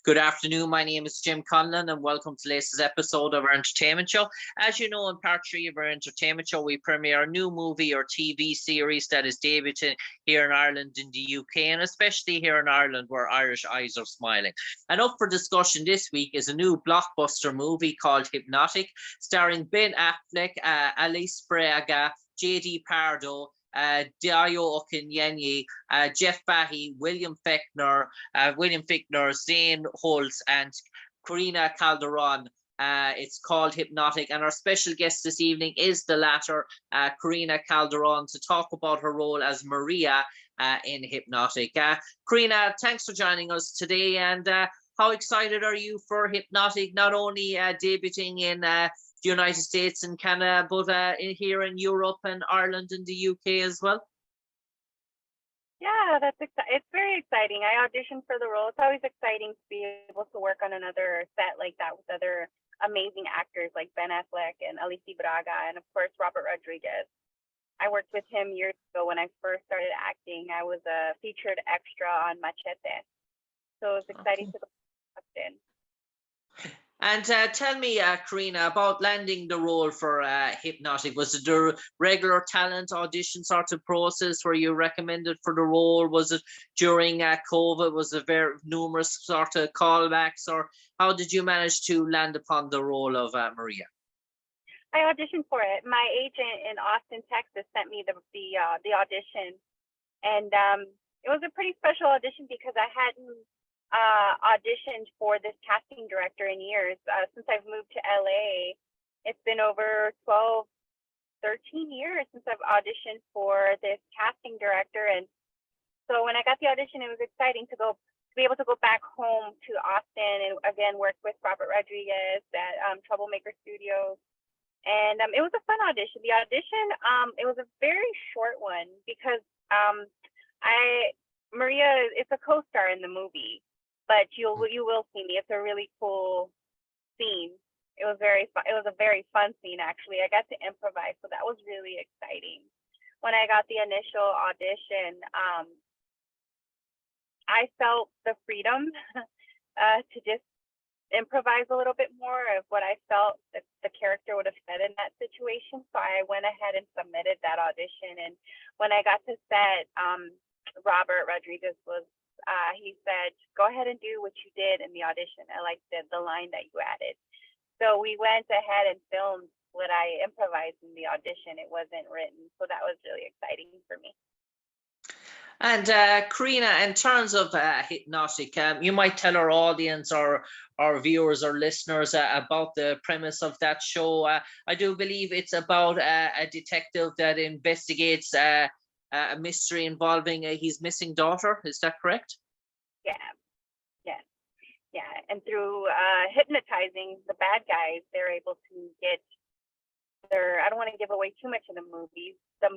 Good afternoon. My name is Jim Conlan, and welcome to the latest episode of our entertainment show. As you know, in part three of our entertainment show, we premiere a new movie or TV series that is debuting here in Ireland and the UK, and especially here in Ireland, where Irish eyes are smiling. And up for discussion this week is a new blockbuster movie called Hypnotic, starring Ben Affleck, Alice Braga, JD Pardo, Dio Okinyenyi, Jeff Fahey, William Fichtner, Zane Holtz, and Corina Calderon. It's called Hypnotic, and our special guest this evening is the latter, Corina Calderon, to talk about her role as Maria in Hypnotic. Corina, thanks for joining us today, and how excited are you for Hypnotic, not only debuting in the United States and Canada, but here in Europe and Ireland and the UK as well? Yeah, it's very exciting. I auditioned for the role. It's always exciting to be able to work on another set like that with other amazing actors like Ben Affleck and Alice Braga, and of course Robert Rodriguez. I worked with him years ago when I first started acting. I was a featured extra on Machete, so it was exciting to go in. And tell me, Corina, about landing the role for Hypnotic. Was it the regular talent audition sort of process where you recommended for the role? Was it during COVID? Was it very numerous sort of callbacks? Or how did you manage to land upon the role of Maria? I auditioned for it. My agent in Austin, Texas sent me the audition. And it was a pretty special audition because I hadn't auditioned for this casting director in years. Since I've moved to LA, it's been over 12, 13 years since I've auditioned for this casting director. And so when I got the audition, it was exciting to be able to go back home to Austin and again work with Robert Rodriguez at Troublemaker Studios. And it was a fun audition. The audition, it was a very short one because Maria is a co-star in the movie. But you will see me. It's a really cool scene. It was very fun. It was a very fun scene, actually. I got to improvise, so that was really exciting. When I got the initial audition, I felt the freedom to just improvise a little bit more of what I felt that the character would have said in that situation. So I went ahead and submitted that audition. And when I got to set, Robert Rodriguez he said, go ahead and do what you did in the audition. I liked the line that you added. So we went ahead and filmed what I improvised in the audition. It wasn't written. So that was really exciting for me. And Corina, in terms of Hypnotic, you might tell our audience or our viewers or listeners about the premise of that show. I do believe it's about a detective that investigates a mystery involving his missing daughter. Is that correct? Yeah. And through hypnotizing the bad guys, they're able to get I don't want to give away too much of the movie, but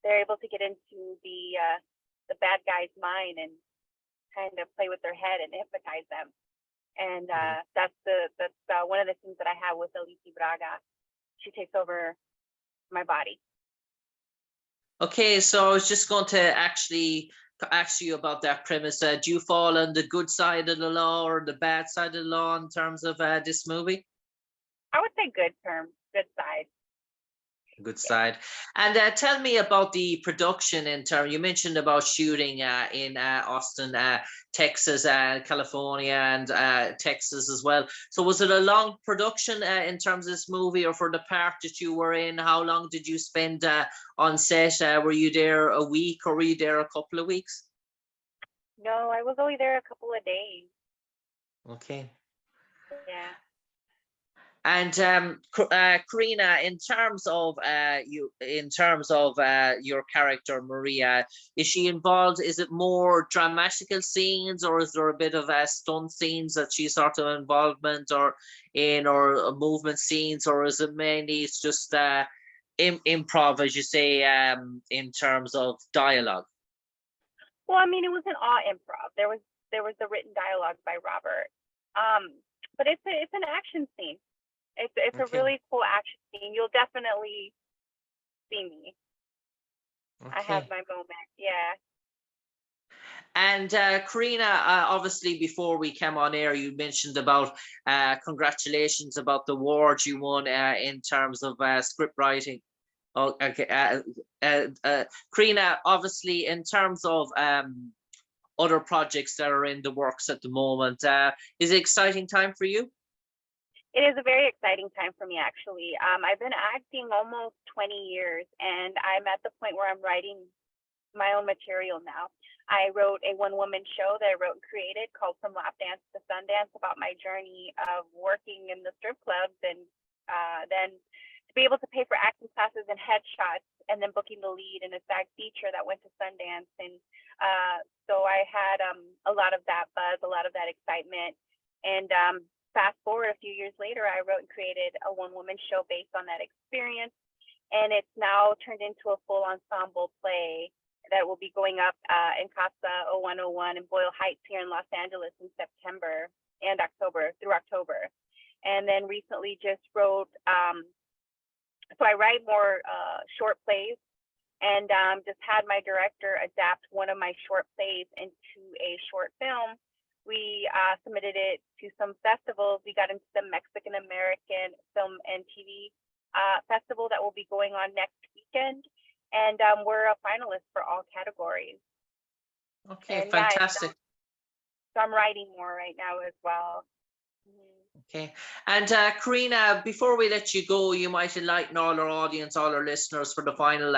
they're able to get into the bad guy's mind and kind of play with their head and hypnotize them. And that's one of the things that I have with Alice Braga. She takes over my body. Okay, so I was just going to actually ask you about that premise. Do you fall on the good side of the law or the bad side of the law in terms of this movie? I would say good side. Good side. And tell me about the production in terms, you mentioned about shooting in Austin, Texas, California, and Texas as well. So was it a long production in terms of this movie, or for the part that you were in? How long did you spend on set? Were you there a week, or were you there a couple of weeks? No, I was only there a couple of days. Okay. Yeah. And Corina, in terms of your character Maria, is she involved? Is it more dramatical scenes, or is there a bit of stunt scenes that she's sort of involvement or movement scenes, or is it mainly it's just improv, as you say, in terms of dialogue? Well, I mean, it wasn't all improv. There was the written dialogue by Robert, but it's an action scene. It's okay. A really cool action scene. You'll definitely see me. Okay. I have my moment. Yeah. And Corina, obviously before we came on air, you mentioned about congratulations about the award you won in terms of script writing. Oh, okay. Corina, obviously in terms of other projects that are in the works at the moment, is it an exciting time for you? It is a very exciting time for me, actually. I've been acting almost 20 years, and I'm at the point where I'm writing my own material now. I wrote a one-woman show that I wrote and created called From Lap Dance to Sundance, about my journey of working in the strip clubs, and then to be able to pay for acting classes and headshots, and then booking the lead in a SAG feature that went to Sundance. And so I had a lot of that buzz, a lot of that excitement. And fast forward a few years later, I wrote and created a one-woman show based on that experience. And it's now turned into a full ensemble play that will be going up in Casa 0101 in Boyle Heights here in Los Angeles in September and October, through October. And then recently just wrote, so I write more short plays, and just had my director adapt one of my short plays into a short film. We submitted it to some festivals. We got into the Mexican American Film and TV festival that will be going on next weekend. And we're a finalist for all categories. Okay, and fantastic. Yeah, so I'm writing more right now as well. Okay, and Corina, before we let you go, you might enlighten all our audience, all our listeners, for the final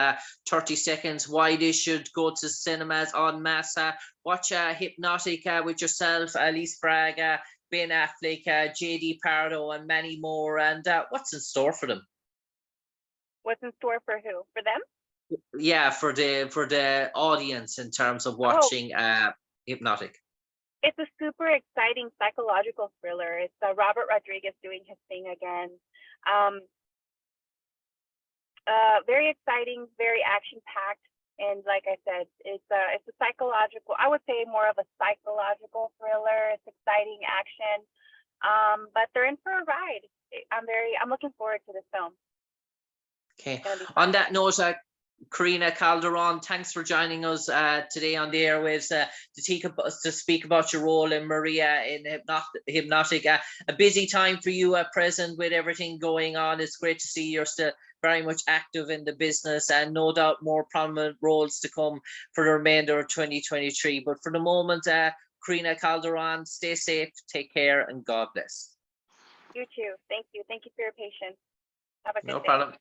30 seconds why they should go to cinemas en masse, watch Hypnotic with yourself, Alice Braga, Ben Affleck, JD Pardo, and many more. And what's in store for them? What's in store for who? For them? Yeah, for the audience in terms of watching Hypnotic. It's a super exciting psychological thriller. It's Robert Rodriguez doing his thing again. Very exciting, very action-packed, and like I said, it's a psychological. I would say more of a psychological thriller. It's exciting action, but they're in for a ride. I'm looking forward to this film. Okay. On that note, Corina Calderon, thanks for joining us today on the airwaves to speak about your role in Maria in Hypnotic. A busy time for you at present with everything going on. It's great to see you're still very much active in the business, and no doubt more prominent roles to come for the remainder of 2023. But for the moment, Corina Calderon, stay safe, take care, and God bless. You too. Thank you. Thank you for your patience. Have a good day. No problem.